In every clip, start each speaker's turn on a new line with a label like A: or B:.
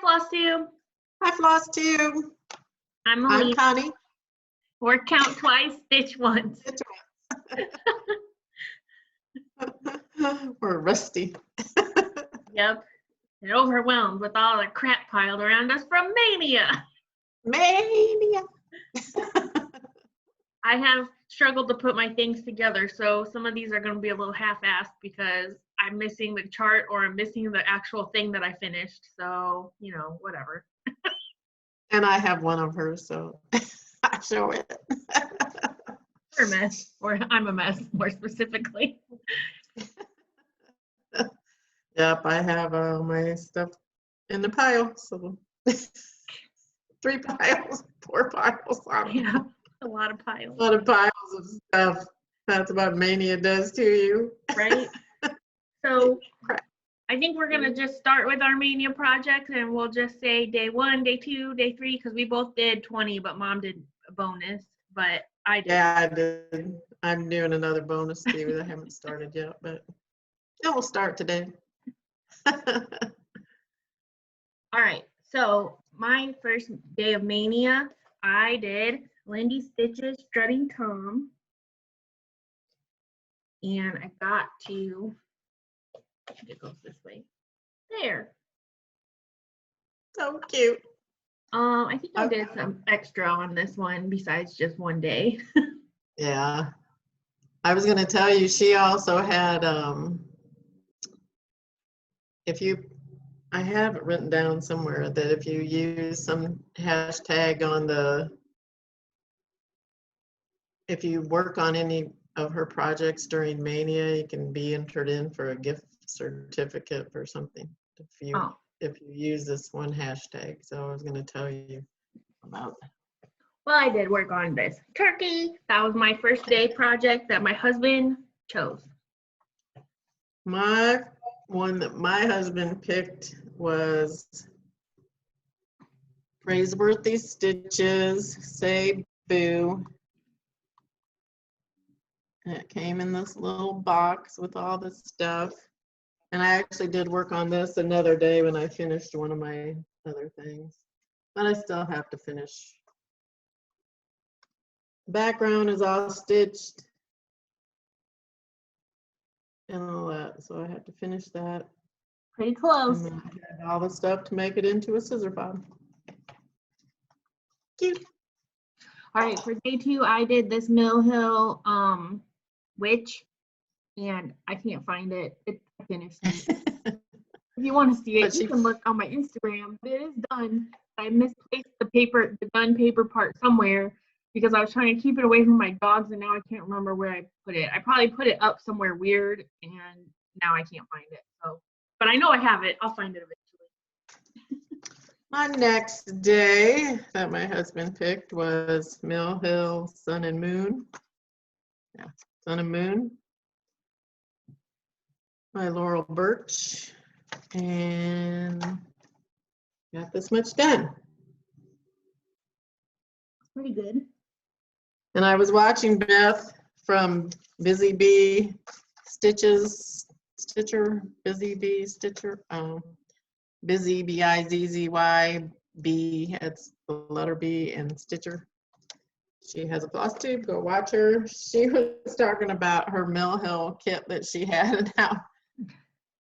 A: Flosstube.
B: Hi, Flosstube.
A: I'm
B: I'm
A: Melina.
B: Connie.
A: Or count twice, stitch once.
B: We're rusty.
A: Yep. And overwhelmed with all the crap piled around us from Maynia.
B: Maynia.
A: I have struggled to put my things together, so some of these are going to be a little half-assed because I'm missing the chart or I'm missing the actual thing that I finished. So, you know, whatever.
B: And I have one of hers, so I show it.
A: You're a mess, or I'm a mess, more specifically.
B: Yep, I have my stuff in the pile, so 3 piles, 4 piles.
A: Yeah, a lot of piles.
B: A lot of piles of stuff. That's what Mania does to you.
A: Right? So I think we're going to just start with our Maynia project, and we'll just say day 1, day 2, day 3, because we both did 20, but Mom did a bonus, but I did.
B: Yeah, I did. I'm doing another bonus too. I haven't started yet, but yeah, we'll start today.
A: All right, so my first day of Maynia, I did Lindy Stitches Strutting Tom, and I got to, it goes this way, there.
B: So cute.
A: I think I did some extra on this one besides just one day.
B: Yeah. I was going to tell you, she also had, I have it written down somewhere that if you use some hashtag on if you work on any of her projects during Mania, you can be entered in for a gift certificate or something if you use this one hashtag. So I was going to tell you about that.
A: Well, I did work on this turkey. That was my first day project that my husband chose.
B: My one that my husband picked was Praiseworthy Stitches, Say Boo. And it came in this little box with all the stuff. And I actually did work on this another day when I finished one of my other things. But I still have to finish. Background is all stitched and all that, so I have to finish that.
A: Pretty close.
B: And then I had all the stuff to make it into a scissor fob. Cute.
A: All right, for day 2, I did this Mill Hill witch, and I can't find it. It's finished. If you want to see it, you can look on my Instagram. It is done. I misplaced the done paper part somewhere because I was trying to keep it away from my dogs, and now I can't remember where I put it. I probably put it up somewhere weird, and now I can't find it. So, but I know I have it. I'll find it eventually.
B: My next day that my husband picked was Mill Hill Sun and Moon. Yeah, Sun and Moon by Laurel Birch. And got this much done.
A: Pretty good.
B: And I was watching Beth from Busy Bee Stitcher, Busy Bee Stitcher, Busy Bizzy B, it's the letter B and Stitcher. She has a floss tube, go watch her. She was talking about her Mill Hill kit that she had and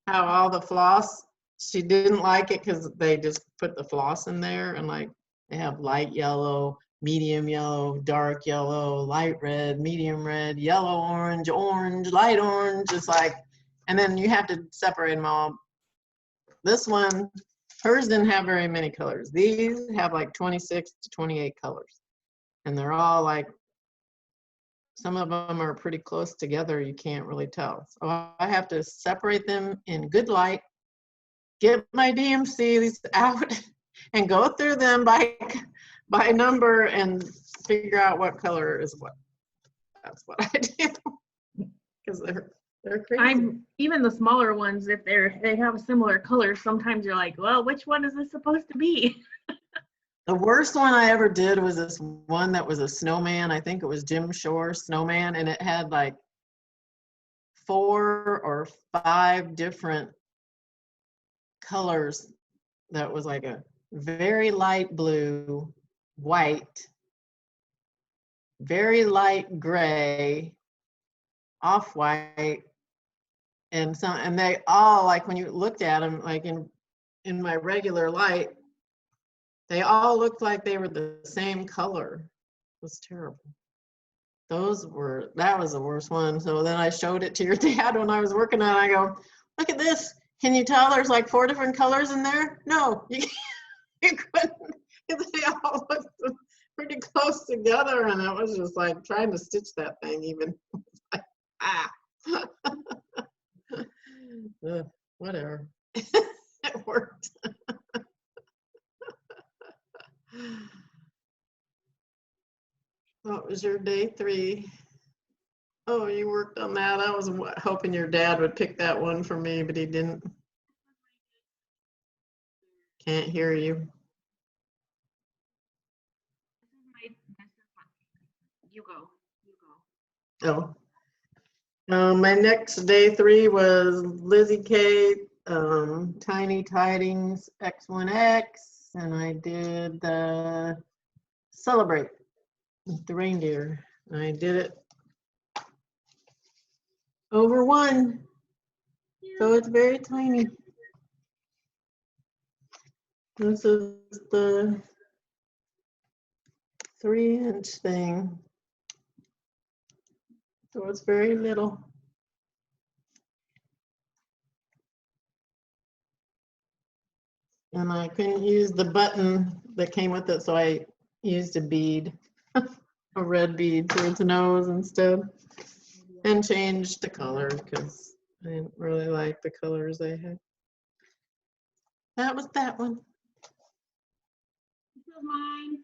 B: how all the floss, she didn't like it because they just put the floss in there and like they have light yellow, medium yellow, dark yellow, light red, medium red, yellow, orange, orange, light orange. It's like, and then you have to separate them all. This one, hers didn't have very many colors. These have like 26 to 28 colors. And they're all like, some of them are pretty close together. You can't really tell. So I have to separate them in good light, get my DMCs out and go through them by number and figure out what color is what. That's what I do. Because they're crazy.
A: Even the smaller ones, if they have a similar color, sometimes you're like, well, which one is this supposed to be?
B: The worst one I ever did was this one that was a snowman. I think it was Jim Shore snowman, and it had like 4 or 5 different colors that was like a very light blue, white, very light gray, off-white, and they all, like when you looked at them, like in my regular light, they all looked like they were the same color. It was terrible. That was the worst one. So then I showed it to your dad when I was working on it. I go, look at this. Can you tell there's like 4 different colors in there? No, you couldn't. They all looked pretty close together, and it was just like trying to stitch that thing even. Like, whatever. It worked. What was your day 3? Oh, you worked on that. I was hoping your dad would pick that one for me, but he didn't. Can't hear you.
A: You go.
B: Oh. My next day 3 was Lizzie Kate, Tiny Tidings X1X, and I did the Celebrate with the reindeer. I did it over 1, so it's very tiny. This is the 3-inch thing, so it's very little. And I couldn't use the button that came with it, so I used a bead, a red bead for its nose instead, and changed the color because I didn't really like the colors they had. That was that one.
A: This is mine.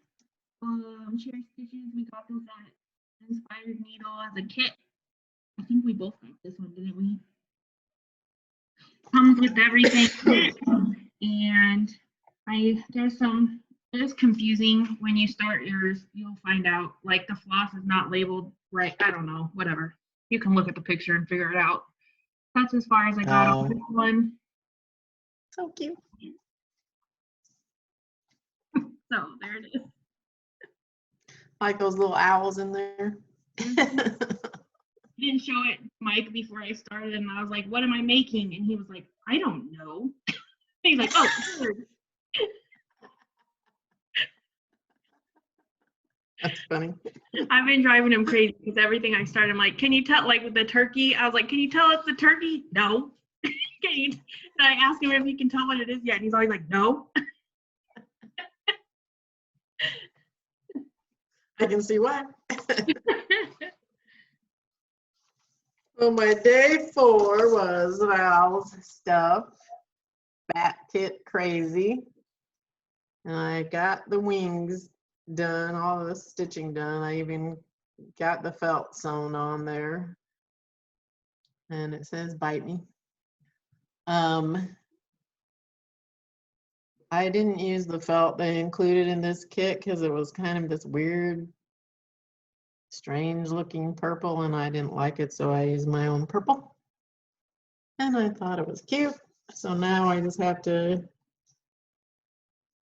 A: Cherry Stitches. We got this at Inspired Needle as a kit. I think we both got this one, didn't we? Comes with everything. And it's confusing when you start yours. You'll find out, like, the floss is not labeled right. I don't know, whatever. You can look at the picture and figure it out. That's as far as I got on this one.
B: So cute.
A: So there it is.
B: Like those little owls in there.
A: Didn't show it Mike before I started, and I was like, what am I making? And he was like, I don't know. He's like, oh, bird.
B: That's funny.
A: I've been driving him crazy because everything I started, I'm like, can you tell, like with the turkey? I was like, can you tell it's the turkey? No. Can you? And I asked him if he can tell what it is yet, and he's always like, no.
B: I can see why. Well, my day 4 was Val's stuff, Bat Kit Crazy, and I got the wings done, all the stitching done. I even got the felt sewn on there, and it says bite me. I didn't use the felt they included in this kit because it was kind of this weird, strange looking purple, and I didn't like it, so I used my own purple, and I thought it was cute. So now I just have to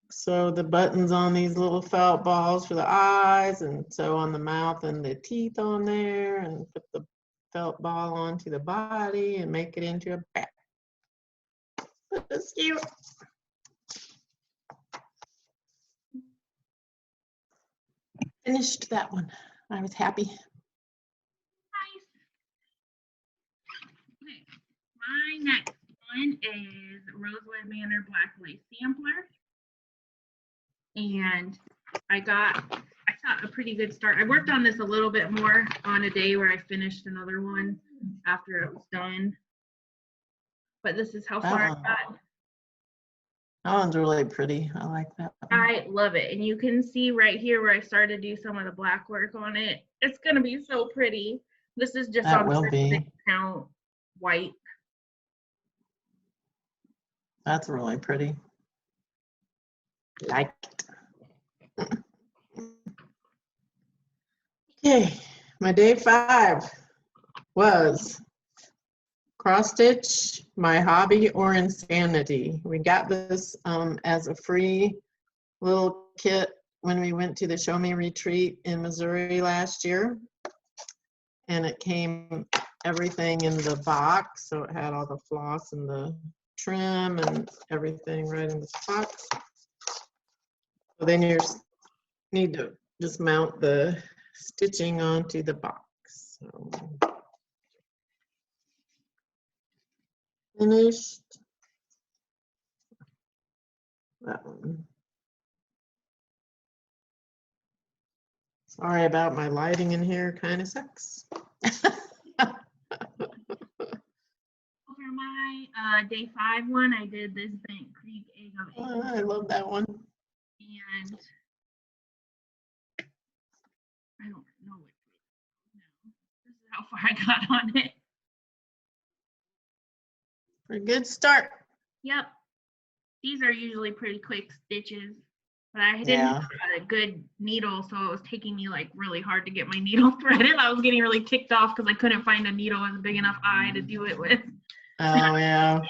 B: sew the buttons on these little felt balls for the eyes, and sew on the mouth and the teeth on there, and put the felt ball onto the body and make it into a bat. It's cute. Finished that one. I was happy.
A: Nice. Okay. My next one is Rosewood Manor Black Lace Sampler. And I got a pretty good start. I worked on this a little bit more on a day where I finished another one after it was done. But this is how far I got.
B: That one's really pretty. I like that one.
A: I love it. And you can see right here where I started to do some of the black work on it. It's going to be so pretty. This is just
B: That
A: on
B: will be.
A: 6 count white.
B: That's really pretty. Like it. Okay, my day 5 was Cross stitch, my hobby or insanity. We got this as a free little kit when we went to the Show Me retreat in Missouri last year. And it came everything in the box. So it had all the floss and the trim and everything right in this box. So then you need to just mount the stitching onto the box. So finished that one. Sorry about my lighting in here, kind of sucks.
A: For my day 5 one, I did this Bent Creek egg of
B: Oh, I love that one.
A: and I don't know what now. This is how far I got on it.
B: Pretty good start.
A: Yep. These are usually pretty quick stitches, but I didn't
B: Yeah.
A: have a good needle, so it was taking me like really hard to get my needle threaded. I was getting really ticked off because I couldn't find a needle with a big enough eye to do it with.
B: Oh, yeah.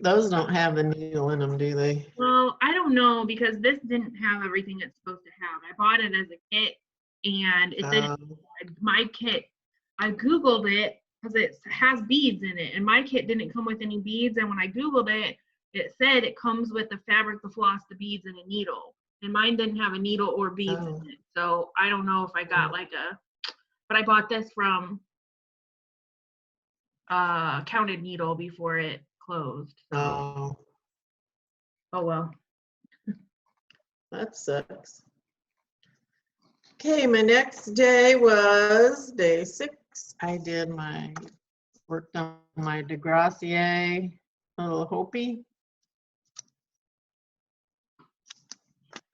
B: Those don't have the needle in them, do they?
A: Well, I don't know because this didn't have everything it's supposed to have. I bought it as a kit and it didn't. My kit, I Googled it because it has beads in it and my kit didn't come with any beads. And when I Googled it, it said it comes with the fabric, the floss, the beads, and a needle. And mine didn't have a needle or beads in it. So I don't know if I got like but I bought this from Counted Needle before it closed. So. Oh well.
B: That sucks. Okay, my next day was day 6. I did worked on my Degrassier little Hopi.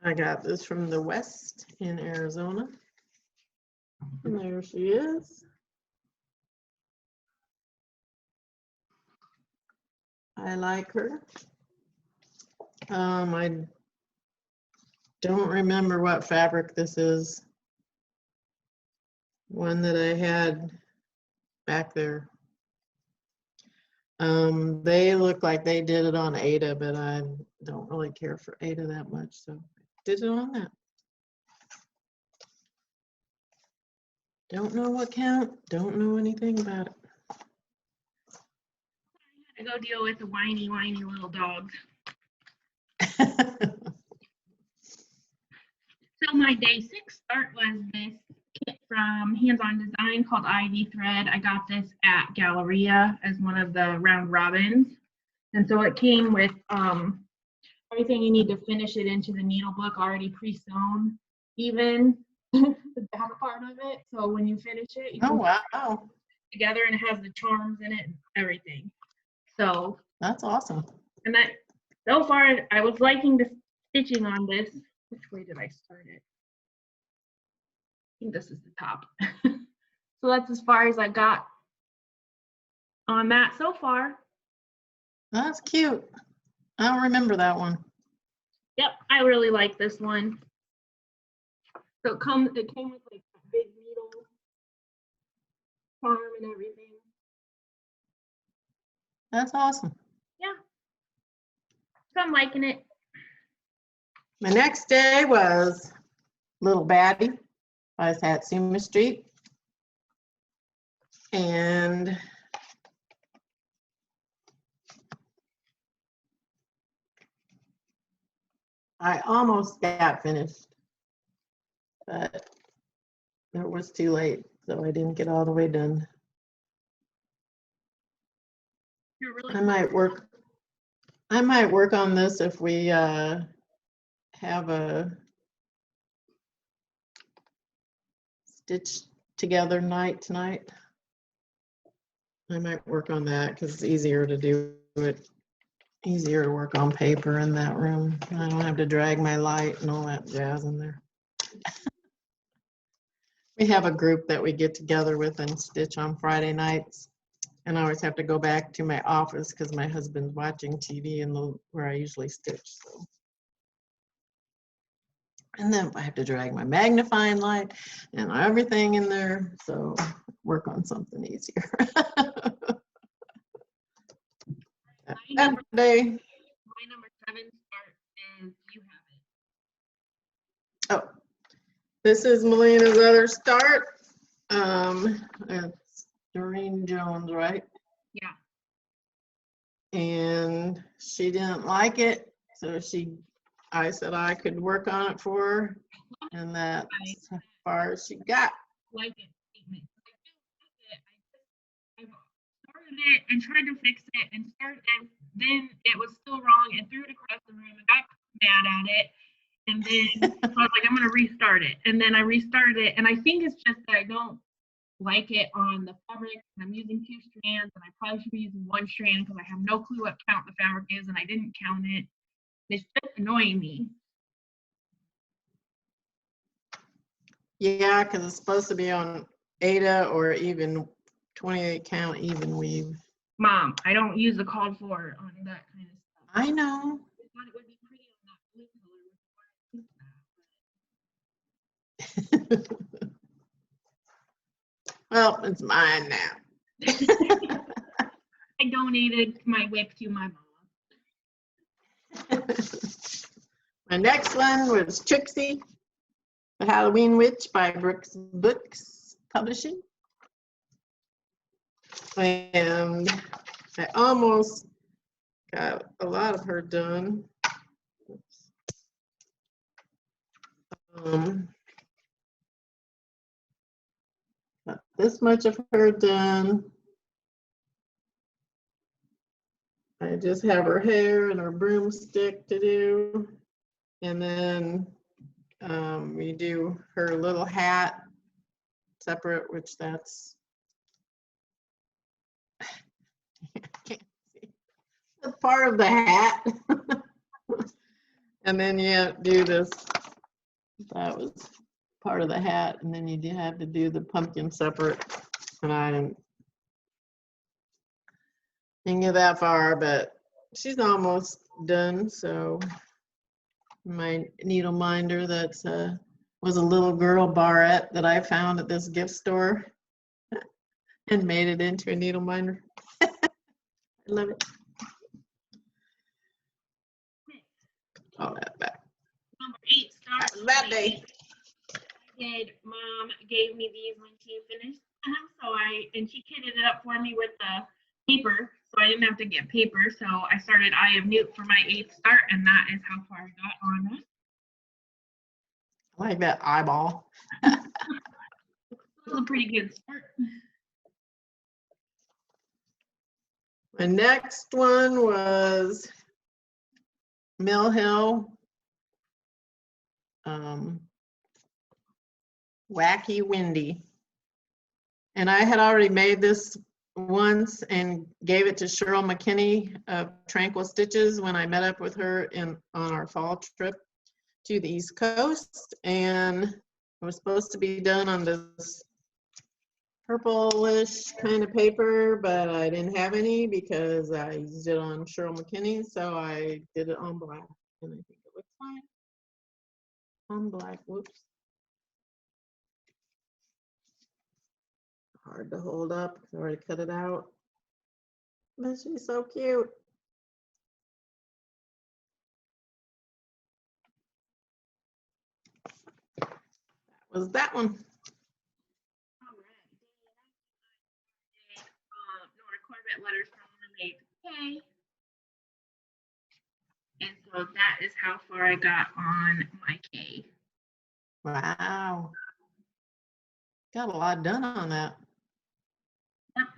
B: I got this from the West in Arizona. And there she is. I like her. I don't remember what fabric this is. One that I had back there. They look like they did it on Ada, but I don't really care for Ada that much, so I did it on that. Don't know what count, don't know anything about it.
A: I go deal with the whiny little dogs. So my day 6 start was this kit from Hands On Design called Ivy Thread. I got this at Galleria as one of the round robins. And so it came with everything you need to finish it into the needle book already pre-sewn, even the back part of it. So when you finish it, you can
B: Oh, wow.
A: Together and it has the charms in it and everything. So
B: that's awesome.
A: And that so far I was liking the stitching on this. Which way did I start it? I think this is the top. So that's as far as I got on that so far.
B: That's cute. I don't remember that one.
A: Yep, I really like this one. So it came with like a big needle, charm and everything.
B: That's awesome.
A: Yeah. So I'm liking it.
B: My next day was Little Baddie by Satsuma Street. And I almost got finished, but it was too late, so I didn't get all the way done. I might work on this if we have a stitch together night tonight. I might work on that because it's easier to do it, easier to work on paper in that room. I don't have to drag my light and all that jazz in there. We have a group that we get together with and stitch on Friday nights. And I always have to go back to my office because my husband's watching TV and where I usually stitch. So And then I have to drag my magnifying light and everything in there. So work on something easier.
A: My number 7 start is you have it.
B: Oh, this is Melina's other start. It's Doreen Jones, right?
A: Yeah.
B: And she didn't like it, so I said I could work on it for her, and that's as far as she got.
A: Like it statement. I started it and tried to fix it and then it was still wrong and threw it across the room and got mad at it. And then so I was like, I'm gonna restart it. And then I restarted it, and I think it's just that I don't like it on the fabric, and I'm using 2 strands, and I probably should be using 1 strand because I have no clue what count the fabric is, and I didn't count it. It's just annoying me.
B: Yeah, because it's supposed to be on Ada or even 28 count even weave.
A: Mom, I don't use the called for on that kind of stuff.
B: I know.
A: I thought it would be pretty on that blue color.
B: Well, it's mine now.
A: I donated my whip to my mom.
B: My next one was Trixie, the Halloween Witch by Brooks Books Publishing. And I almost got a lot of her done. Got this much of her done. I just have her hair and her broomstick to do. And then we do her little hat separate, which that's can't see. That's part of the hat. And then you do this. That was part of the hat, and then you have to do the pumpkin separate. And I didn't get that far, but she's almost done. So my needle minder that's was a little girl barrette that I found at this gift store and made it into a needle minder. I love it. All that back.
A: Number 8 start.
B: That day.
A: Mom gave me these when she finished them, and she kitted it up for me with the paper, so I didn't have to get paper. So I started Eye of Newt for my 8th start, and that is how far I got on that.
B: I like that eyeball.
A: It was a pretty good start.
B: My next one was Mill Hill. Wacky Windy. And I had already made this once and gave it to Cheryl McKinney of Tranquil Stitches when I met up with her on our fall trip to the East Coast. And it was supposed to be done on this purplish kind of paper, but I didn't have any because I used it on Cheryl McKinney, so I did it on black, and I think it looks fine on black. Whoops. Hard to hold up. I already cut it out. But she's so cute. That was that one.
A: All right. Nora Corbett letters from Mermaid K. And so that is how far I got on my K.
B: Wow. Got a lot done on that.
A: Yep.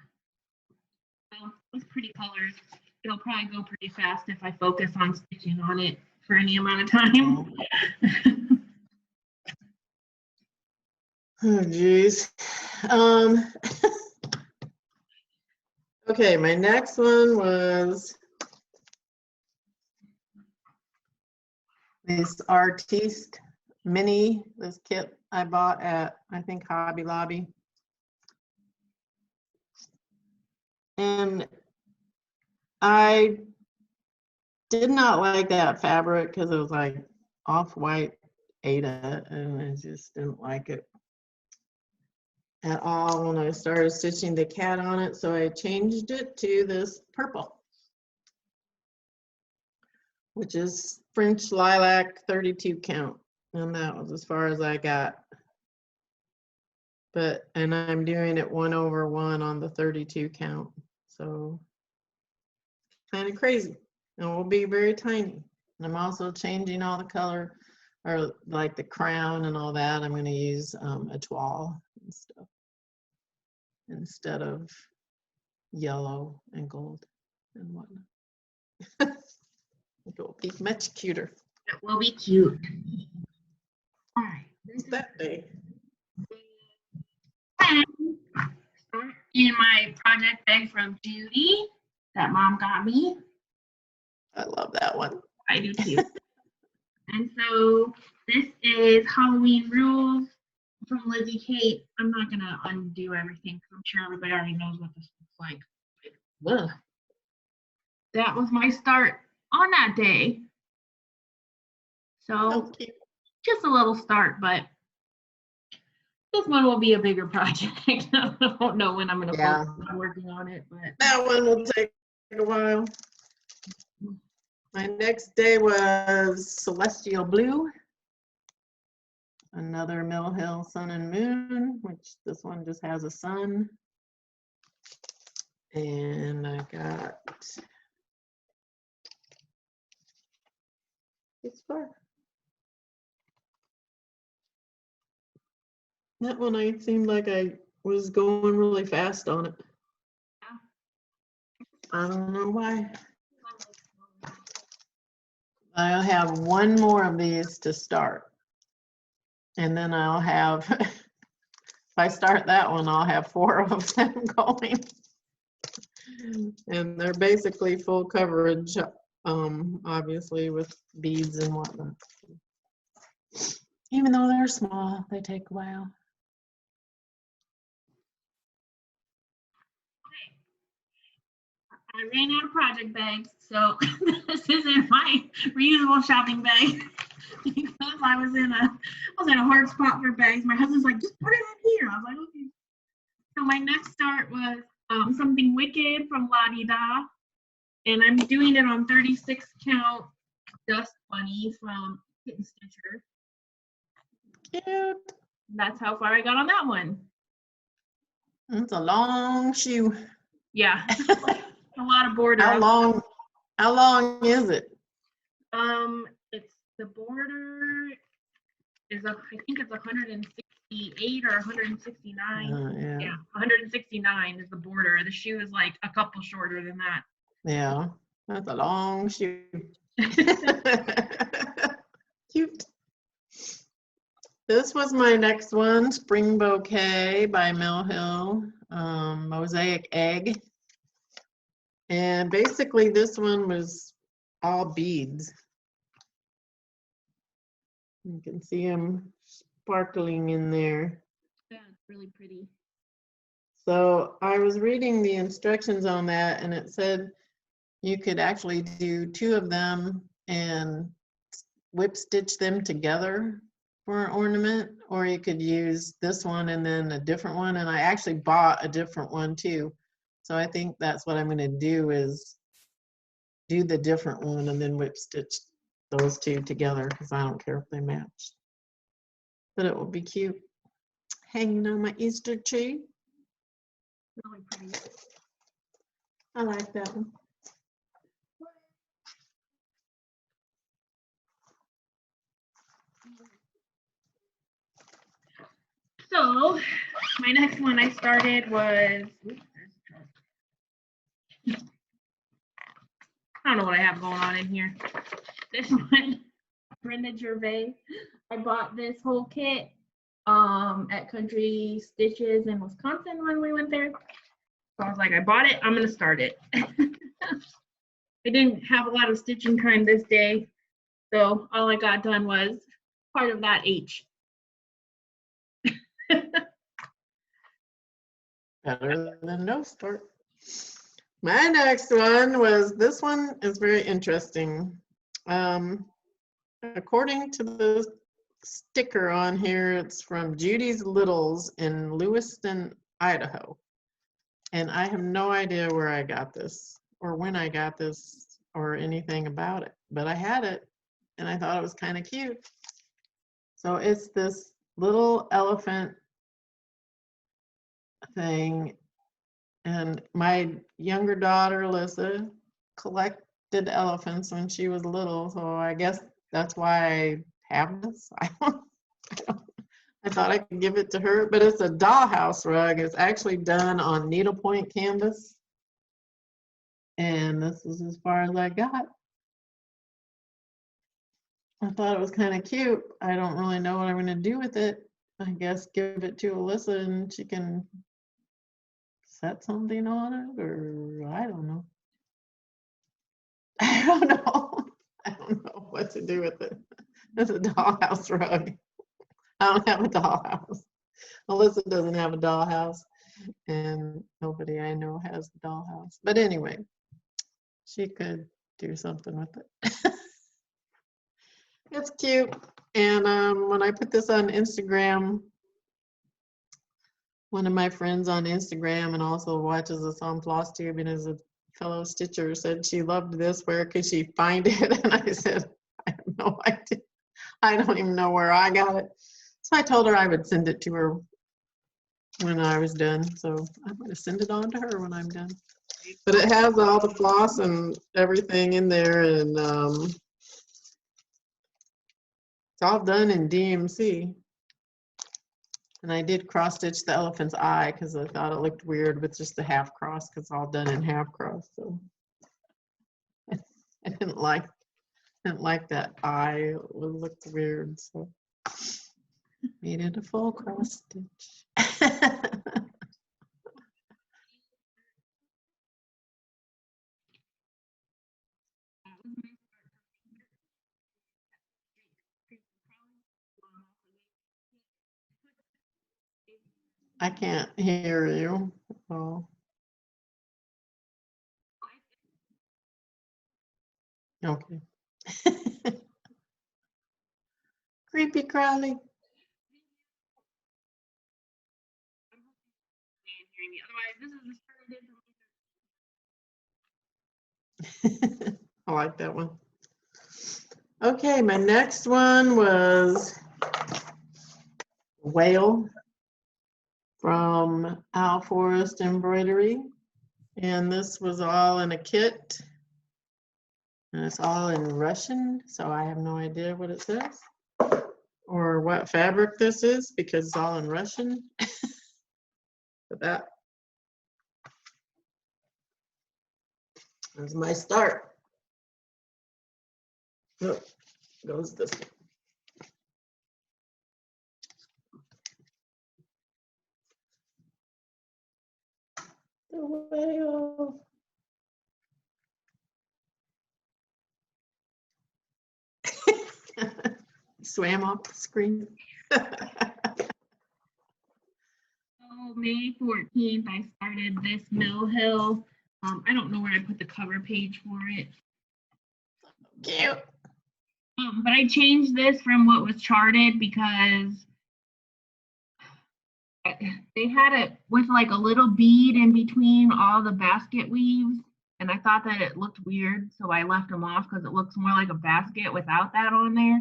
A: Well, it was pretty colors. It'll probably go pretty fast if I focus on stitching on it for any amount of time.
B: Oh, geez. Okay, my next one was this Artiste Mini, this kit I bought at, I think, Hobby Lobby. And I did not like that fabric because it was like off-white Ada, and I just didn't like it at all when I started stitching the cat on it, so I changed it to this purple, which is French lilac 32 count, and that was as far as I got. And I'm doing it 1/1 on the 32 count, so kind of crazy, and will be very tiny. And I'm also changing all the color, or like the crown and all that. I'm going to use a toile and stuff instead of yellow and gold and whatnot. It will be much cuter.
A: It will be cute. All right.
B: It's that day.
A: In my project bag from Judy that Mom got me.
B: I love that one.
A: I do too. And so this is Halloween Rules from Lizzie Kate. I'm not going to undo everything because I'm sure everybody already knows what this looks like. Ugh. That was my start on that day. So just a little start, but this one will be a bigger project. I don't know when I'm going to focus on working on it, but
B: that one will take a while. My next day was Celestial Blue, another Mill Hill Sun and Moon, which this one just has a sun. And I got this far. That one I seemed like I was going really fast on it. I don't know why. I'll have one more of these to start. And then I'll have, if I start that one, I'll have 4 of them going. And they're basically full coverage, obviously with beads and whatnot. Even though they're small, they take a while.
A: I ran out of project bags, so this isn't my reusable shopping bag because I was in a hard spot for bags. My husband's like, just put it in here. I was like, okay. So my next start was something wicked from La Di Da, and I'm doing it on 36 count Dust Bunny from Kitten Stitcher.
B: Cute.
A: That's how far I got on that one.
B: It's a long shoe.
A: Yeah. A lot of border.
B: How long is it?
A: It's the border is I think it's 168 or 169. Yeah, 169 is the border. The shoe is like a couple shorter than that.
B: Yeah, that's a long shoe. Cute. This was my next one, Spring Bouquet by Mill Hill, Mosaic Egg. And basically this one was all beads. You can see them sparkling in there.
A: Yeah, it's really pretty.
B: So I was reading the instructions on that, and it said you could actually do 2 of them and whip stitch them together for an ornament, or you could use this one and then a different one. And I actually bought a different one too. So I think that's what I'm going to do, is do the different one and then whip stitch those 2 together, because I don't care if they match. But it will be cute hanging on my Easter tree.
A: Really pretty.
B: I like that one.
A: So my next one I started was, I don't know what I have going on in here. This one, Brenda Gervais. I bought this whole kit at Country Stitches in Wisconsin when we went there. So I was like, I bought it, I'm gonna start it. I didn't have a lot of stitching time this day, so all I got done was part of that H.
B: Better than no start. My next one was, this one is very interesting. According to the sticker on here. It's from Judy's Littles in Lewiston, Idaho. And I have no idea where I got this or when I got this or anything about it, but I had it and I thought it was kind of cute. So it's this little elephant thing, and my younger daughter, Alyssa, collected elephants when she was little, so I guess that's why I have this. I thought I could give it to her, but it's a dollhouse rug. It's actually done on needlepoint canvas. And this is as far as I got. I thought it was kind of cute. I don't really know what I'm going to do with it. I guess give it to Alyssa and she can set something on it, or I don't know. I don't know. I don't know what to do with it. It's a dollhouse rug. I don't have a dollhouse. Alyssa doesn't have a dollhouse, and nobody I know has a dollhouse. But anyway, she could do something with it. It's cute. And when I put this on Instagram, one of my friends on Instagram and also watches us on Flosstube and is a fellow stitcher said she loved this. Where could she find it? And I said, I have no idea. I don't even know where I got it. So I told her I would send it to her when I was done. So I'm going to send it on to her when I'm done. But it has all the floss and everything in there, and it's all done in DMC. And I did cross stitch the elephant's eye because I thought it looked weird with just a half cross, because it's all done in half cross. So I didn't like that eye. It looked weird, so made it a full cross stitch. I can't hear you. Oh. Okay. Creepy crawly. I like that one. Okay, my next one was Whale from Owl Forest Embroidery. And this was all in a kit. And it's all in Russian, so I have no idea what it says or what fabric this is because it's all in Russian. But that was my start. Oh, goes this way. The whale. Swam off the screen.
A: So May 14th, I started this Mill Hill. I don't know where I put the cover page for it.
B: Cute.
A: But I changed this from what was charted because they had it with like a little bead in between all the basket weaves, and I thought that it looked weird, so I left them off because it looks more like a basket without that on there.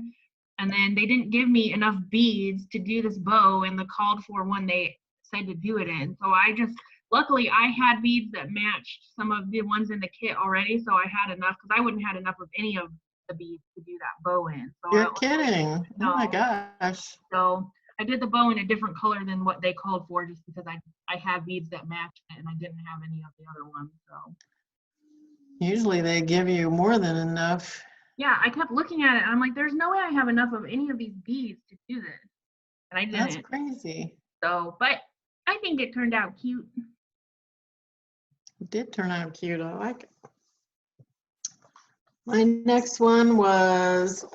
A: And then they didn't give me enough beads to do this bow in the called for one they said to do it in. So I just, luckily I had beads that matched some of the ones in the kit already, so I had enough, because I wouldn't have had enough of any of the beads to do that bow in. So
B: You're kidding.
A: No.
B: Oh my gosh.
A: So I did the bow in a different color than what they called for, just because I have beads that matched it and I didn't have any of the other ones. So
B: usually they give you more than enough.
A: Yeah, I kept looking at it and I'm like, there's no way I have enough of any of these beads to do this. And I didn't.
B: That's crazy.
A: So, but I think it turned out cute.
B: It did turn out cute. I like it. My next one was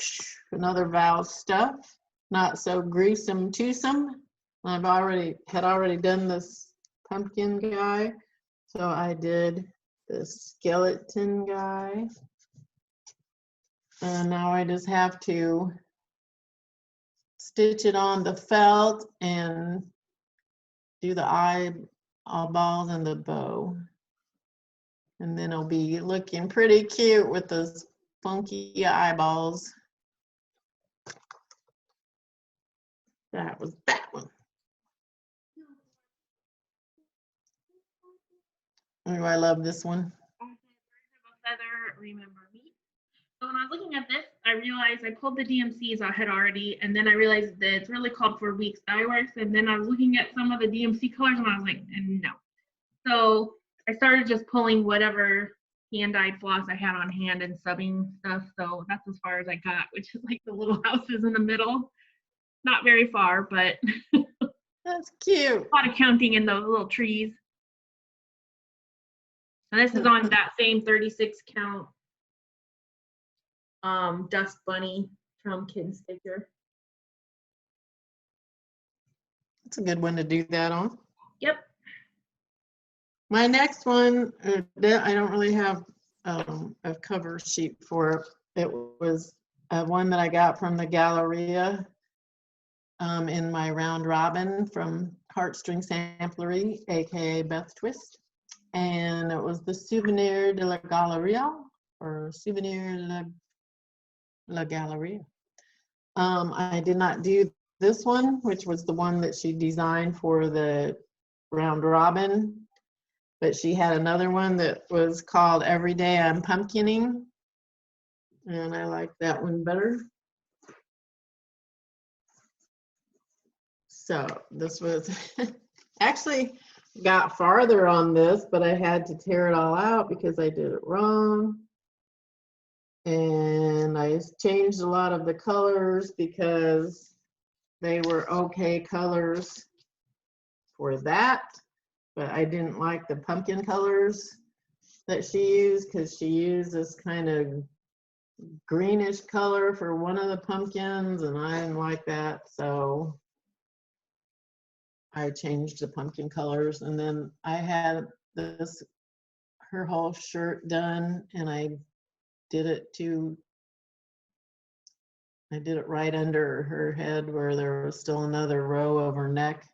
B: another Val stuff. Not so gruesome twosome. I've already done this pumpkin guy, so I did the skeleton guy, and now I just have to stitch it on the felt and do the eyeballs and the bow. And then it'll be looking pretty cute with those funky eyeballs. That was that one. Oh, I love this one.
A: Feather, remember me. So when I was looking at this, I realized I pulled the DMCs I had already, and then I realized that it's really called for weeks dye works. And then I was looking at some of the DMC colors, and I was like, no. So I started just pulling whatever hand-dyed floss I had on hand and subbing stuff. So that's as far as I got, which is like the little houses in the middle. Not very far, but
B: that's cute.
A: A lot of counting in those little trees. And this is on that same 36 count Dust Bunny from Kid Stitcher.
B: That's a good one to do that on.
A: Yep.
B: My next one, I don't really have a cover sheet for it. It was one that I got from the Galleria in my round robin from Heartstring Samplery, aka Beth Twist. And it was the Souvenir de la Galleria, or Souvenir de la Galleria. I did not do this one, which was the one that she designed for the round robin, but she had another one that was called Every Day I'm Pumpkining, and I like that one better. So this was actually got farther on this, but I had to tear it all out because I did it wrong. And I changed a lot of the colors because they were okay colors for that, but I didn't like the pumpkin colors that she used because she used this kind of greenish color for one of the pumpkins, and I didn't like that, so I changed the pumpkin colors. And then I had her whole shirt done, and I did it right under her head where there was still another row of her neck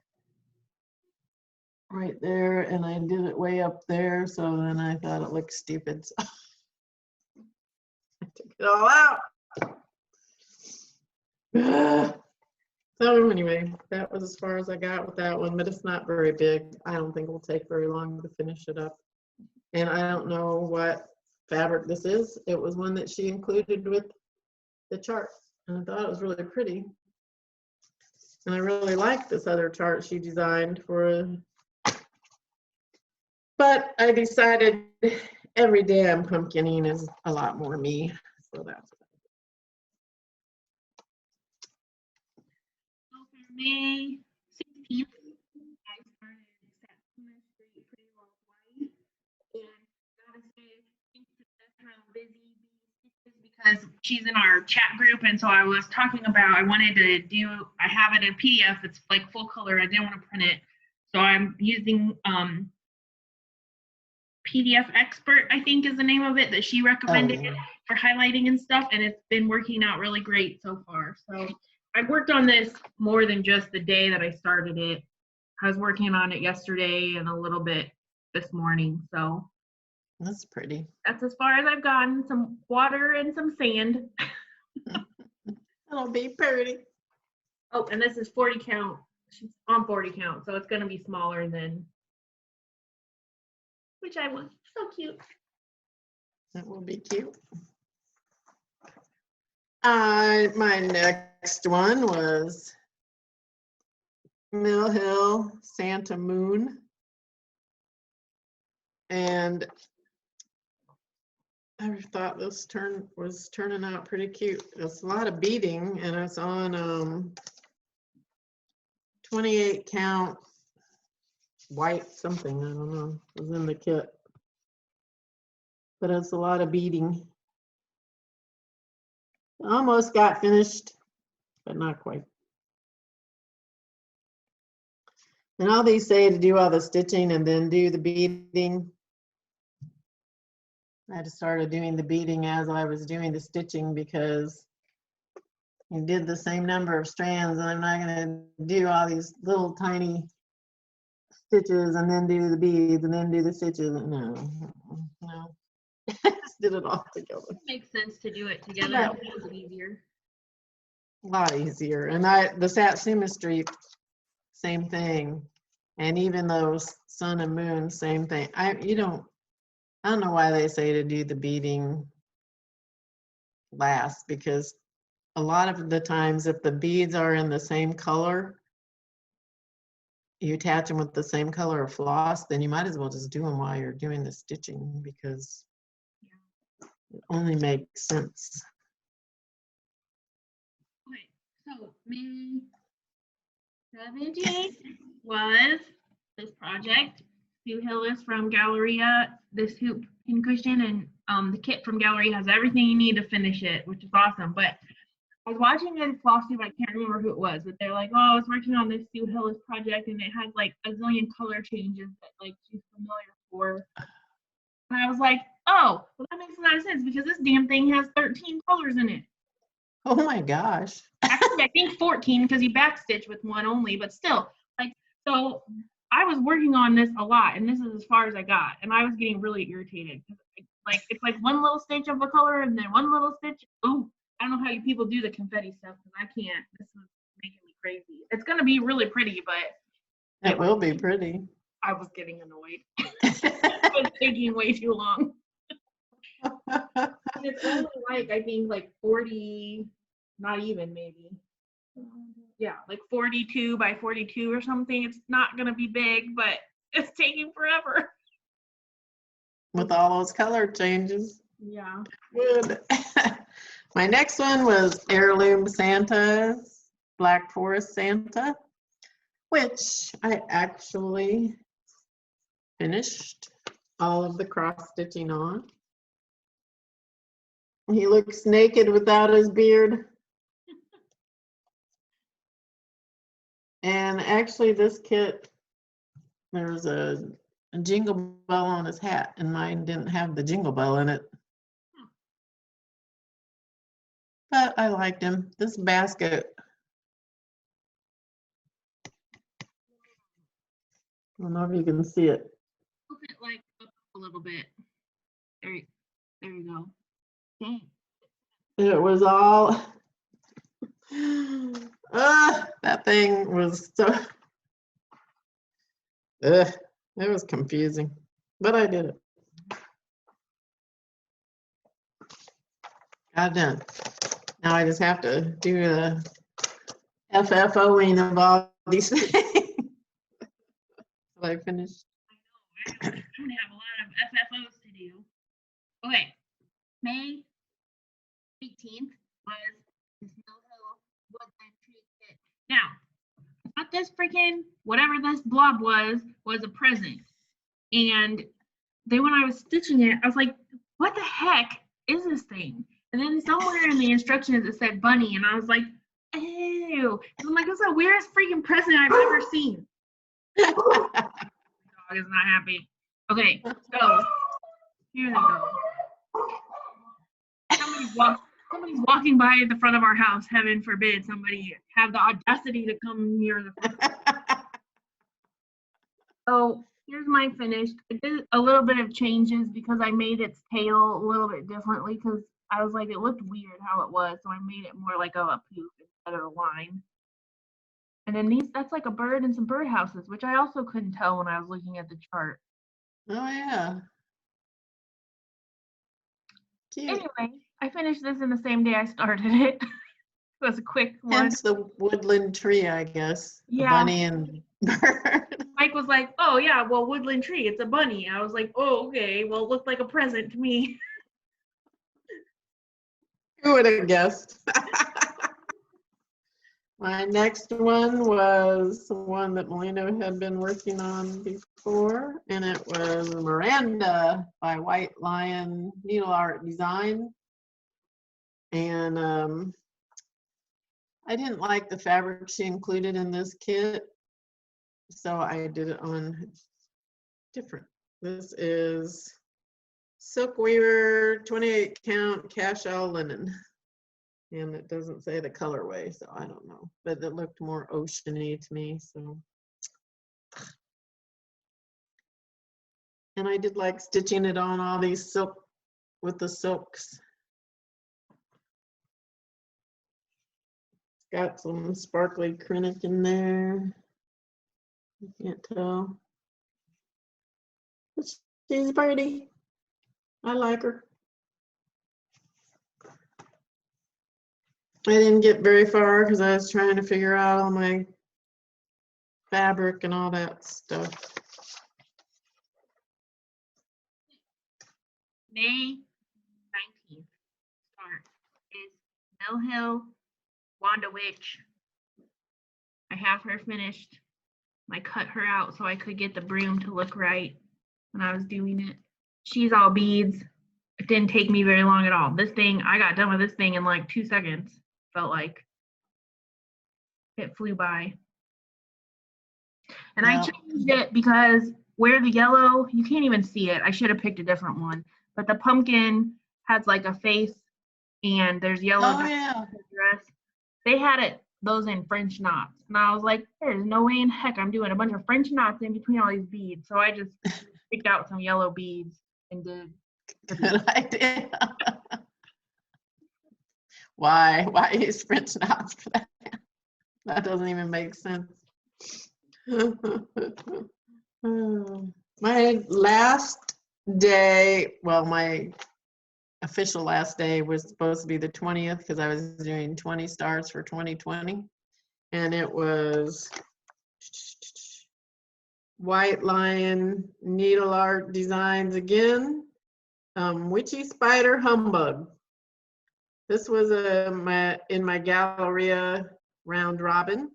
B: right there, and I did it way up there, so then I thought it looked stupid, so I took it all out. So anyway, that was as far as I got with that one, but it's not very big. I don't think it will take very long to finish it up. And I don't know what fabric this is. It was one that she included with the chart, and I thought it was really pretty. And I really like this other chart she designed for, but I decided Every Day I'm Pumpkining is a lot more me, so that's
A: May 16th, I started Satsuma Street Pretty Well White, and gotta say, thanks to Beth Busy Bee because she's in our chat group, and so I was talking about I wanted to do. I have it in PDF. It's like full color. I didn't want to print it, so I'm using PDF Expert, I think is the name of it, that she recommended for highlighting and stuff, and it's been working out really great so far. So I've worked on this more than just the day that I started it. I was working on it yesterday and a little bit this morning. So
B: that's pretty.
A: That's as far as I've gotten. Some water and some sand.
B: It'll be pretty.
A: Oh, and this is 40 count. She's on 40 count, so it's going to be smaller than, which I was so cute.
B: That will be cute. My next one was Mill Hill Santa Moon, and I thought this was turning out pretty cute. It's a lot of beading, and it's on 28 count white something, I don't know, it was in the kit, but it's a lot of beading. Almost got finished, but not quite. And all these say to do all the stitching and then do the beading. I just started doing the beading as I was doing the stitching because you did the same number of strands, and I'm not gonna do all these little tiny stitches and then do the beads and then do the stitches. No, no. Just did it all together.
A: It makes sense to do it together.
B: Yeah.
A: It makes it easier.
B: A lot easier. And the Satsuma Street, same thing. And even those sun and moon, same thing. I don't know why they say to do the beading last, because a lot of the times if the beads are in the same color, you attach them with the same color of floss, then you might as well just do them while you're doing the stitching, because it only makes sense.
A: Okay, so May 17th was this project. Sue Hillis from Galleria, this hoop pincushion, and the kit from Galleria has everything you need to finish it, which is awesome. But I was watching it in Flosstube, I can't remember who it was, but they're like, oh, I was working on this Sue Hillis project, and it has like a zillion color changes that like she's familiar for. And I was like, oh, well, that makes a lot of sense because this damn thing has 13 colors in it.
B: Oh my gosh.
A: Actually, I think 14 because you backstitch with one only, but still, like, so I was working on this a lot, and this is as far as I got, and I was getting really irritated. Like, it's like one little stitch of a color and then one little stitch. Oh, I don't know how you people do the confetti stuff because I can't. This is making me crazy. It's gonna be really pretty, but
B: It will be pretty.
A: I was getting annoyed. It was taking way too long. And it's only like, I think like 40, not even maybe. Yeah, like 42 by 42 or something. It's not gonna be big, but it's taking forever.
B: With all those color changes.
A: Yeah.
B: Good. My next one was Heirloom Santa's Black Forest Santa, which I actually finished all of the cross stitching on. He looks naked without his beard. And actually this kit, there's a jingle bell on his hat, and mine didn't have the jingle bell in it. But I liked him. This basket, I don't know if you can see it.
A: Tilt it like up a little bit. There you go. Dang.
B: It was all, that thing was so, it was confusing, but I did it. Got done. Now I just have to do the FFOing of all these things. I finished.
A: I know. I'm gonna have a lot of FFOs to do. Okay. May 18th was this Mill Hill Woodland Tree Kit. Now, I thought this freaking whatever this blob was a present. And then when I was stitching it, I was like, what the heck is this thing? And then somewhere in the instructions it said bunny, and I was like, ew. And I'm like, that's the weirdest freaking present I've ever seen. My dog is not happy. Okay, so here they go. Somebody's walking by the front of our house. Heaven forbid somebody have the audacity to come near the front. So here's my finished. I did a little bit of changes because I made its tail a little bit differently because I was like, it looked weird how it was. So I made it more like a poop instead of a line. And then that's like a bird and some birdhouses, which I also couldn't tell when I was looking at the chart.
B: Oh yeah. Cute.
A: Anyway, I finished this in the same day I started it. It was a quick one.
B: Hence the woodland tree, I guess.
A: Yeah.
B: A bunny and bird.
A: Mike was like, oh yeah, well, woodland tree, it's a bunny. I was like, oh, okay, well, it looked like a present to me.
B: Who would have guessed? My next one was one that Melina had been working on before, and it was Miranda by White Lion Needle Art Design. And I didn't like the fabric she included in this kit, so I did it on different. This is Silk Weaver 28 count cashel linen. And it doesn't say the colorway, so I don't know. But it looked more oceany to me, so. And I did like stitching it on all these silk with the silks. It's got some sparkly acrylic in there. You can't tell. But she's pretty. I like her. I didn't get very far because I was trying to figure out all my fabric and all that stuff.
A: May 19th start is Mill Hill, Wanda Witch. I have her finished. I cut her out so I could get the broom to look right when I was doing it. She's all beads. It didn't take me very long at all. This thing, I got done with this thing in like 2 seconds. Felt like it flew by. And I changed it because where the yellow, you can't even see it. I should have picked a different one. But the pumpkin has like a face and there's yellow dress. They had those in French knots. And I was like, there's no way in heck I'm doing a bunch of French knots in between all these beads. So I just picked out some yellow beads and did.
B: Good idea. Why use French knots for that? That doesn't even make sense. My last day, well, my official last day was supposed to be the 20th because I was doing 20 stars for 2020. And it was White Lion Needle Art Designs again. Witchy Spider Humbug. This was in my Galleria round robin.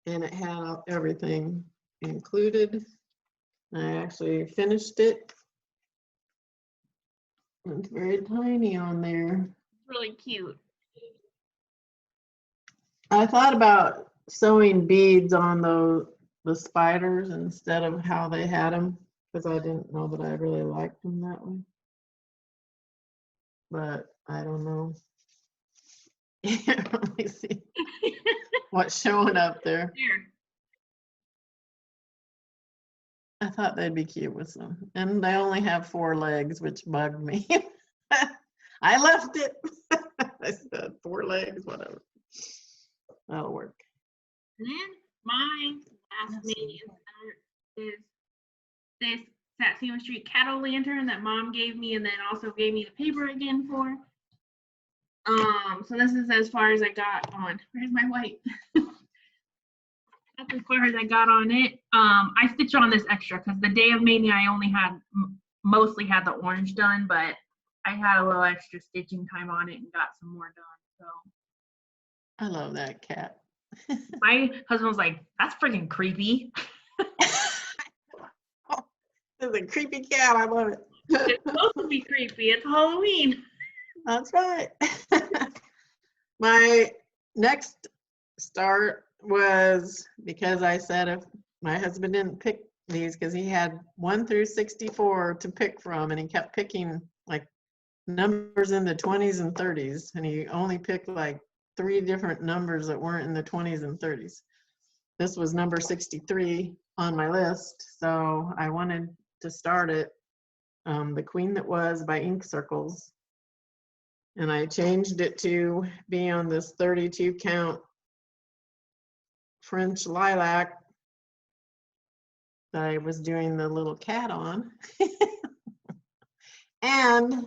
B: And it had everything included. I actually finished it. It's very tiny on there.
A: It's really cute.
B: I thought about sewing beads on the spiders instead of how they had them because I didn't know that I really liked them that way. But I don't know. Let me see what's showing up there.
A: Here.
B: I thought they'd be cute with them. And they only have 4 legs, which bugged me. I left it. I said 4 legs, whatever. That'll work.
A: And then my last Maynia start is this Satsuma Street cattle lantern that Mom gave me and then also gave me the paper again for. So this is as far as I got on. Where's my white? That's as far as I got on it. I stitched on this extra because the day of Maynia I only had mostly had the orange done, but I had a little extra stitching time on it and got some more done. So
B: I love that cat.
A: my husband was like, "That's freaking creepy."
B: It's a creepy cat. I love it.
A: It's supposed to be creepy. It's Halloween.
B: That's right. My next start was because I said if my husband didn't pick these because he had 1 through 64 to pick from and he kept picking like numbers in the 20s and 30s and he only picked like 3 different numbers that weren't in the 20s and 30s. This was number 63 on my list, so I wanted to start it. The Queen That Was by Ink Circles. And I changed it to be on this 32 count French lilac that I was doing the little cat on. And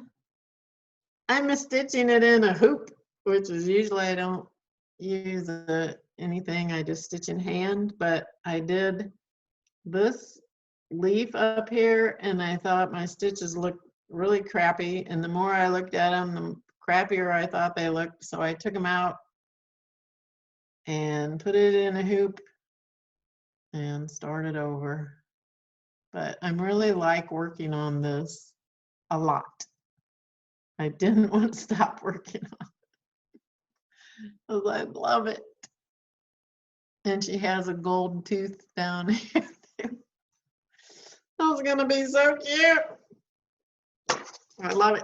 B: I'm stitching it in a hoop, which is usually I don't use anything, I just stitch in hand, but I did this leaf up here and I thought my stitches looked really crappy, and the more I looked at them, the crappier I thought they looked, so I took them out and put it in a hoop and started over. But I'm really like working on this a lot. I didn't want to stop working on it because I love it. And she has a gold tooth down here too. That's gonna be so cute. I love it.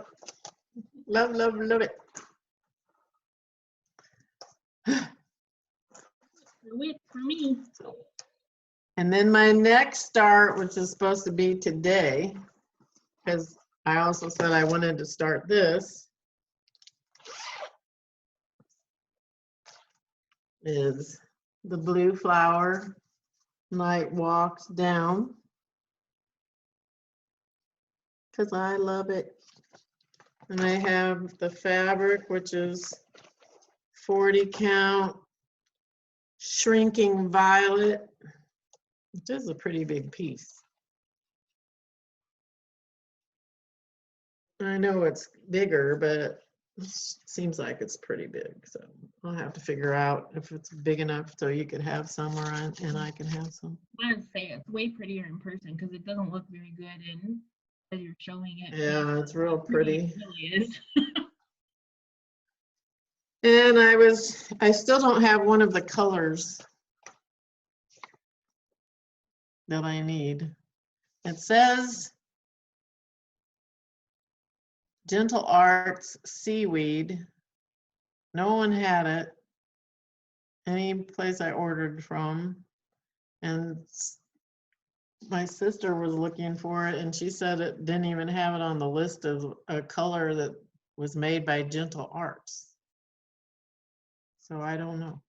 B: Love, love, love it.
A: Wait for me.
B: And then my next start, which is supposed to be today, because I also said I wanted to start this, is the blue flower Night Walks Down, because I love it. And I have the fabric, which is 40 count shrinking violet, which is a pretty big piece. I know it's bigger, but it seems like it's pretty big. So I'll have to figure out if it's big enough so you could have some and I can have some.
A: I would say it's way prettier in person because it doesn't look very good in as you're showing it.
B: Yeah, it's real pretty.
A: It really is.
B: And I still don't have one of the colors that I need. It says Gentle Arts Seaweed. No one had it. Any place I ordered from. And my sister was looking for it and she said it didn't even have it on the list of a color that was made by Gentle Arts. So I don't know.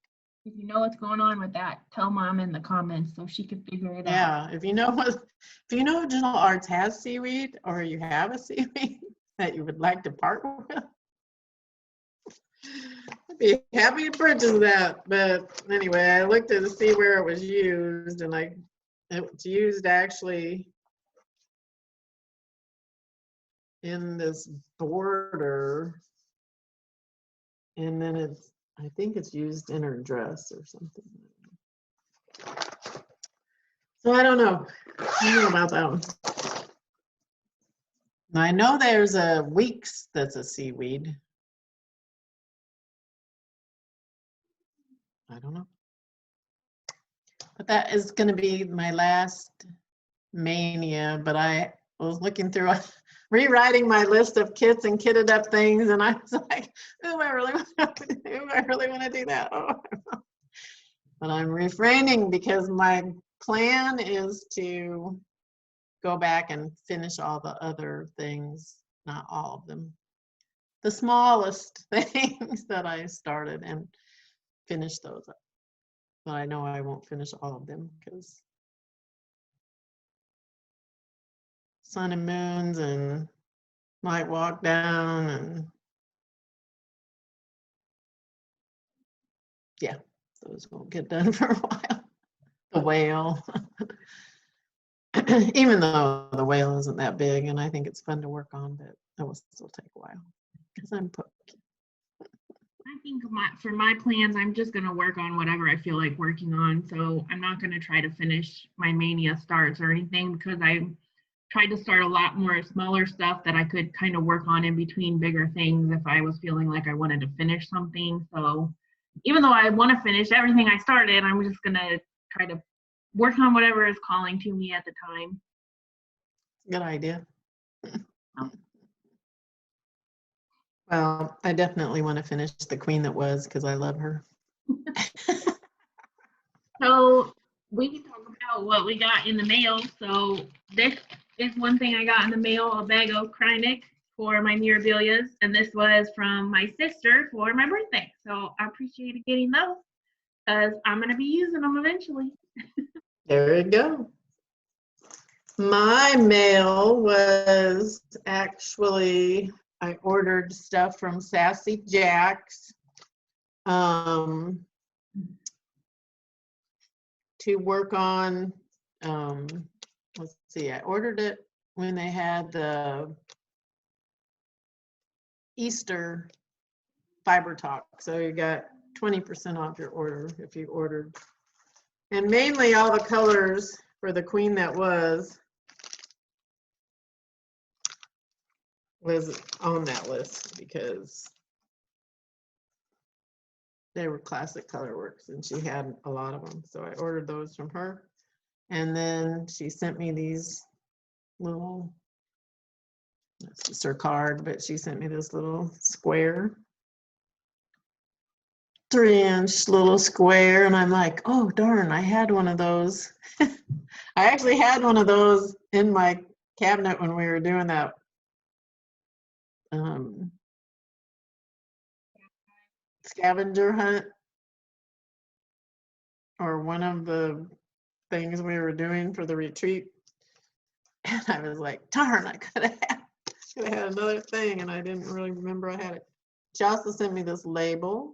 A: If you know what's going on with that, tell Mom in the comments so she can figure it out.
B: Yeah, if you know Gentle Arts has seaweed or you have a seaweed that you would like to partner with, I'd be happy to purchase that. But anyway, I looked to see where it was used and it's used actually in this border, and then I think it's used in her dress or something. So I don't know. I don't know about that one. I know there's a Weeks that's a seaweed. I don't know. But that is going to be my last Maynia, but I was looking through rewriting my list of kits and kitted up things, and I was like, "Ooh, I really want to do that." Oh. But I'm refraining because my plan is to go back and finish all the other things, not all of them, the smallest things that I started, and finish those up. But I know I won't finish all of them because Sun and Moons and Night Walk Down and yeah, those won't get done for a while. The whale, even though the whale isn't that big and I think it's fun to work on, but it will still take a while because I'm put.
A: I think for my plans, I'm just going to work on whatever I feel like working on. So I'm not going to try to finish my Maynia starts or anything because I tried to start a lot more smaller stuff that I could kind of work on in between bigger things if I was feeling like I wanted to finish something. So even though I want to finish everything I started, I'm just going to try to work on whatever is calling to me at the time.
B: Good idea. Well, I definitely want to finish The Queen That Was because I love her.
A: So we can talk about what we got in the mail. So this is one thing I got in the mail, a bag of Krynic for my mirabilias, and this was from my sister for my birthday. So I appreciated getting those because I'm going to be using them eventually.
B: There you go. My mail was actually, I ordered stuff from Sassy Jack's to work on, let's see, I ordered it when they had the Easter Fiber Talk. So you got 20% off your order if you ordered. And mainly all the colors for The Queen That Was on that list because they were classic color works and she had a lot of them. So I ordered those from her. And then she sent me these little That's just her card, but she sent me this little square. 3-inch little square, and I'm like, oh darn, I had one of those. I actually had one of those in my cabinet when we were doing that scavenger hunt, or one of the things we were doing for the retreat. And I was like, darn, I could have had another thing, and I didn't really remember I had it. She also sent me this label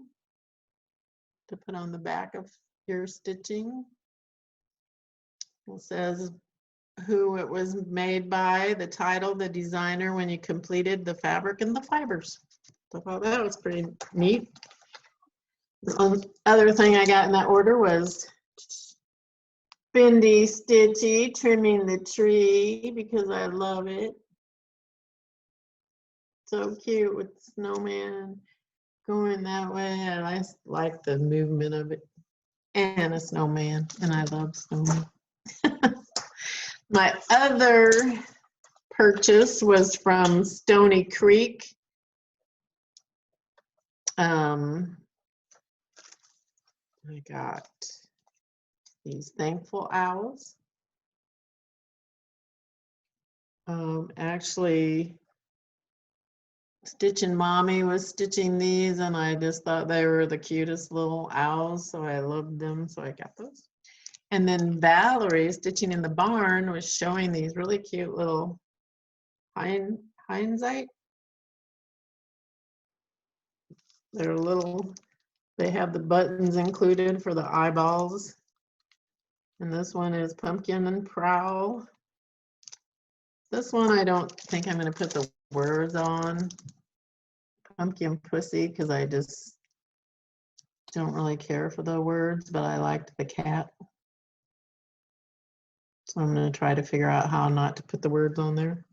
B: to put on the back of your stitching. It says who it was made by, the title, the designer, when you completed the fabric and the fibers. So I thought that was pretty neat. The other thing I got in that order was Bendy Stitchy trimming the tree, because I love it. So cute with snowman going that way. I like the movement of it, and a snowman, and I love snowman. My other purchase was from Stony Creek. I got these thankful owls. Actually, Stitching Mommy was stitching these, and I just thought they were the cutest little owls, so I loved them, so I got those. And then Valerie, Stitching in the Barn, was showing these really cute little hindsight. They're little, they have the buttons included for the eyeballs. And this one is Pumpkin and Prowl. This one I don't think I'm going to put the words on. Pumpkin Pussy, because I just don't really care for the words, but I liked the cat. So I'm going to try to figure out how not to put the words on there.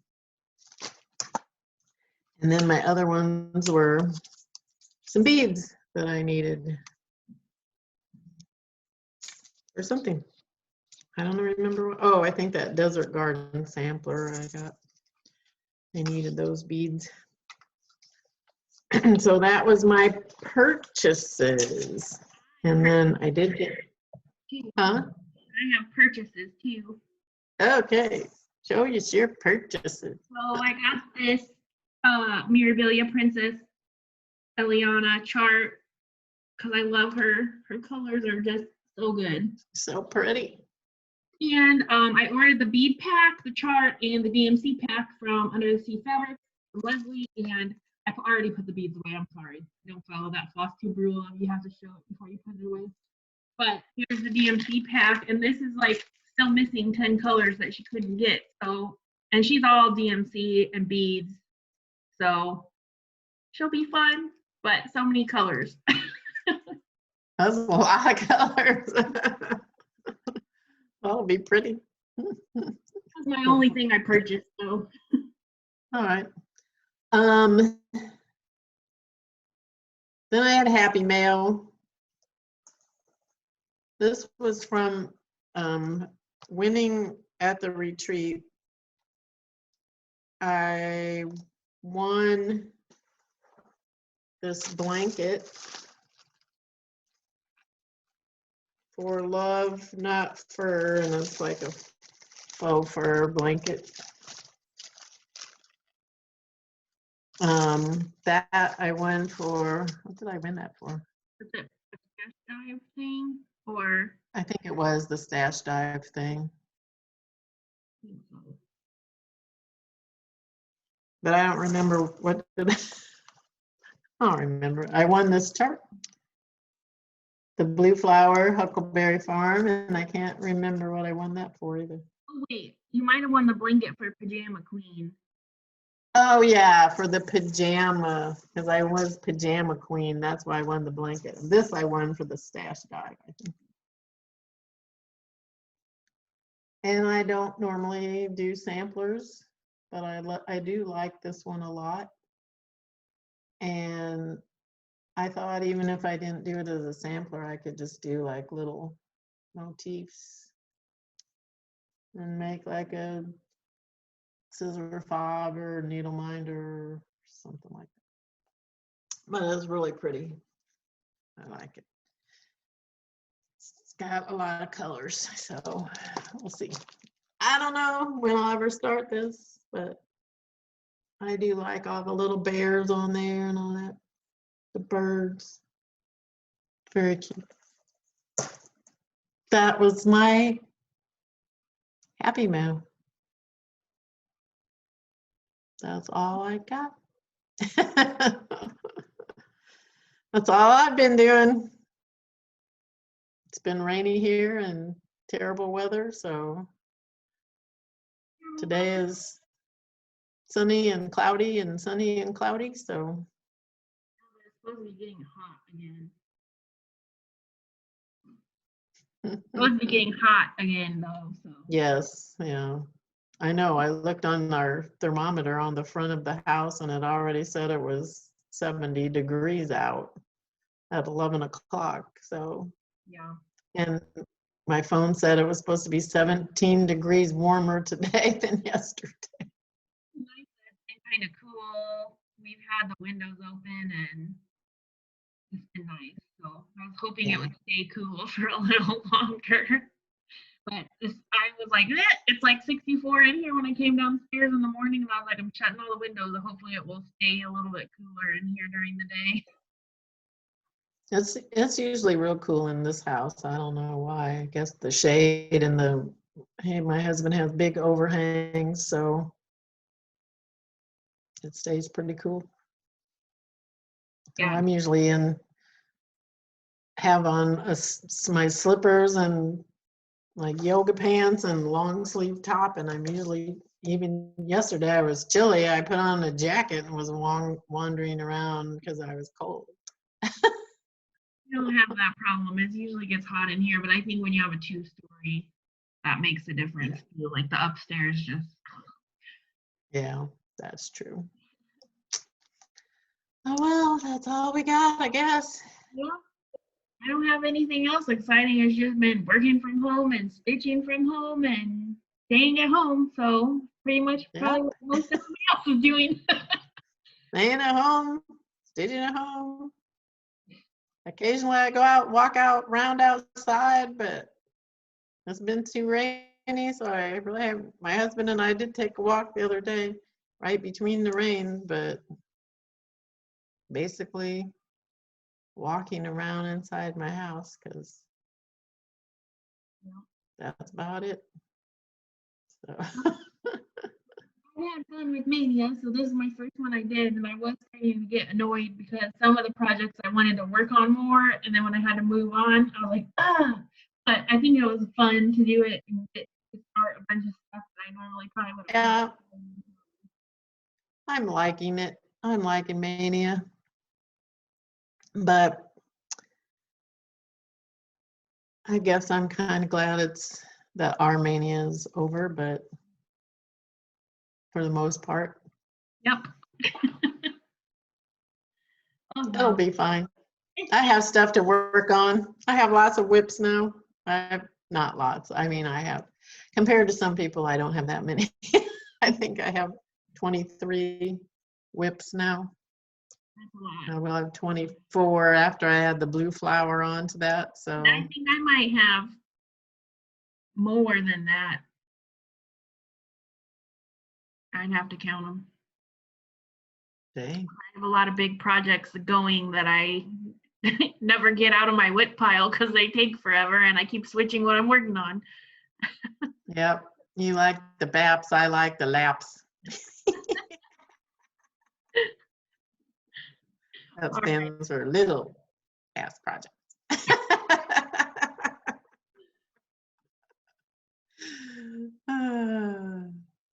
B: And then my other ones were some beads that I needed or something. I don't remember what, oh, I think that Desert Garden sampler I got. I needed those beads. So that was my purchases. And then I did get, huh?
A: I have purchases too.
B: Okay, show us your purchases.
A: So I got this Mirabilia Princess Eliana chart because I love her. Her colors are just so good.
B: So pretty.
A: And I ordered the bead pack, the chart, and the DMC pack from Under the Sea Fabrics from Leslie, and I already put the beads away. I'm sorry. Don't follow that Flosstube rule. You have to show it before you put it away. But here's the DMC pack, and this is like still missing 10 colors that she couldn't get. So, and she's all DMC and beads, so she'll be fun. But so many colors.
B: That's a lot of colors. That'll be pretty.
A: That's my only thing I purchased, so.
B: All right. Then I had Happy Mail. This was from winning at the retreat. I won this blanket for love, not fur, and it's like a faux fur blanket. That I won for, what did I win that for?
A: Is it a Stash Dive thing, or?
B: I think it was the Stash Dive thing. But I don't remember what did I don't remember. I won this chart. The Blue Flower, Huckleberry Farm, and I can't remember what I won that for either.
A: Oh wait, you might have won the blanket for Pajama Queen.
B: Oh yeah, for the pajama, because I was Pajama Queen. That's why I won the blanket. This I won for the Stash Dive, I think. And I don't normally do samplers, but I do like this one a lot. And I thought even if I didn't do it as a sampler, I could just do like little motifs and make like a scissor fob or needle minder or something like that. But it's really pretty. I like it. It's got a lot of colors, so we'll see. I don't know when I'll ever start this, but I do like all the little bears on there and all that. The birds. Very cute. That was my Happy Meal. That's all I got. That's all I've been doing. It's been rainy here and terrible weather, so today is sunny and cloudy and sunny and cloudy, so.
A: It's supposed to be getting hot again. It's supposed to be getting hot again though, so.
B: Yes, yeah. I know. I looked on our thermometer on the front of the house and it already said it was 70 degrees out at 11 o'clock. So,
A: Yeah.
B: and my phone said it was supposed to be 17 degrees warmer today than yesterday.
A: Nice and kind of cool. We've had the windows open and it's been nice. So I was hoping it would stay cool for a little longer. But I was like, it's like 64 in here when I came downstairs in the morning, and I was like, I'm shutting all the windows, and hopefully it will stay a little bit cooler in here during the day.
B: It's usually real cool in this house. I don't know why. I guess the shade and my husband has big overhangs, so it stays pretty cool. So
A: Yeah.
B: I'm usually have on my slippers and like yoga pants and long sleeve top, and I'm usually, even yesterday I was chilly, I put on a jacket and was wandering around because I was cold.
A: You don't have that problem. It usually gets hot in here, but I think when you have a 2-story, that makes a difference. You like the upstairs just.
B: Yeah, that's true. Oh well, that's all we got, I guess.
A: Yeah. I don't have anything else exciting. It's just been working from home and stitching from home and staying at home. So pretty much probably what most everybody else is doing.
B: Staying at home, stitching at home. Occasionally I go out, walk out, round outside, but it's been too rainy, so I really have, my husband and I did take a walk the other day, right between the rain, but basically walking around inside my house because that's about it. So.
A: I had fun with Maynia, so this is my first one I did, and I was starting to get annoyed because some of the projects I wanted to work on more, and then when I had to move on, I was like, ah. But I think it was fun to do it and get to start a bunch of stuff that I normally probably would have.
B: Yeah, I'm liking it. I'm liking Maynia, but I guess I'm kind of glad that our Maynia is over, but for the most part.
A: Yep.
B: It'll be fine. I have stuff to work on. I have lots of whips now. Not lots. I mean, I have, compared to some people, I don't have that many. I think I have 23 whips now. I will have 24 after I add the blue flower onto that. So
A: I think I might have more than that. I'd have to count them.
B: dang.
A: I have a lot of big projects going that I never get out of my whip pile because they take forever and I keep switching what I'm working on.
B: Yep. You like the BAPs, I like the laps. That stands for little ass projects.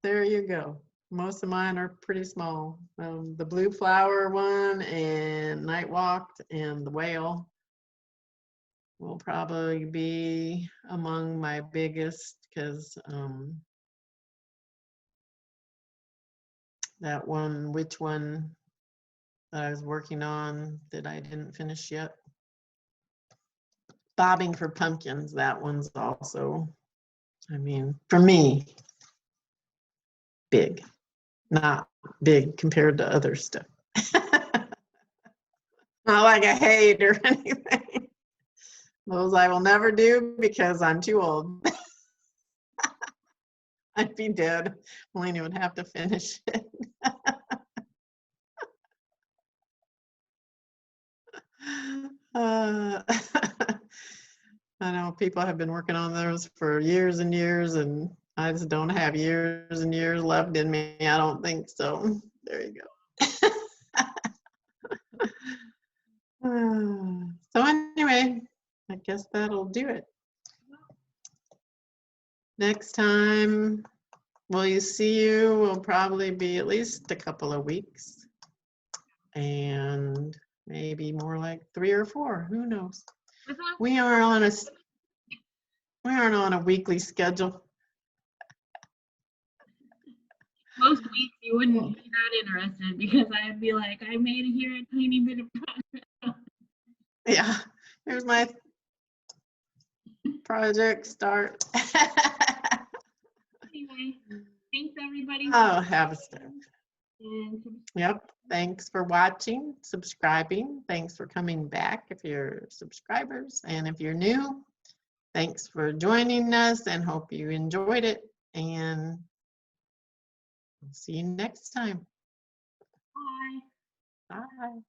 B: There you go. Most of mine are pretty small. The blue flower one and night walked and the whale will probably be among my biggest because that one, which one that I was working on that I didn't finish yet. Bobbing for pumpkins, that one's also, I mean, for me, big. not big compared to other stuff. Not like I hate or anything. Those I will never do because I'm too old. I'd be dead. Melina would have to finish it. I know people have been working on those for years and years, and I just don't have years and years left in me. I don't think so. There you go. So anyway, I guess that'll do it. Next time we'll see you will probably be at least a couple of weeks, and maybe more like 3 or 4. Who knows? We aren't on a weekly schedule.
A: Most weeks you wouldn't be that interested because I'd be like, I made it here a tiny bit of progress.
B: Yeah, here's my project start.
A: Anyway, thanks everybody.
B: Oh, have a step.
A: And
B: Yep. Thanks for watching, subscribing. Thanks for coming back if you're subscribers. And if you're new, thanks for joining us and hope you enjoyed it. And we'll see you next time.
A: bye.
B: Bye.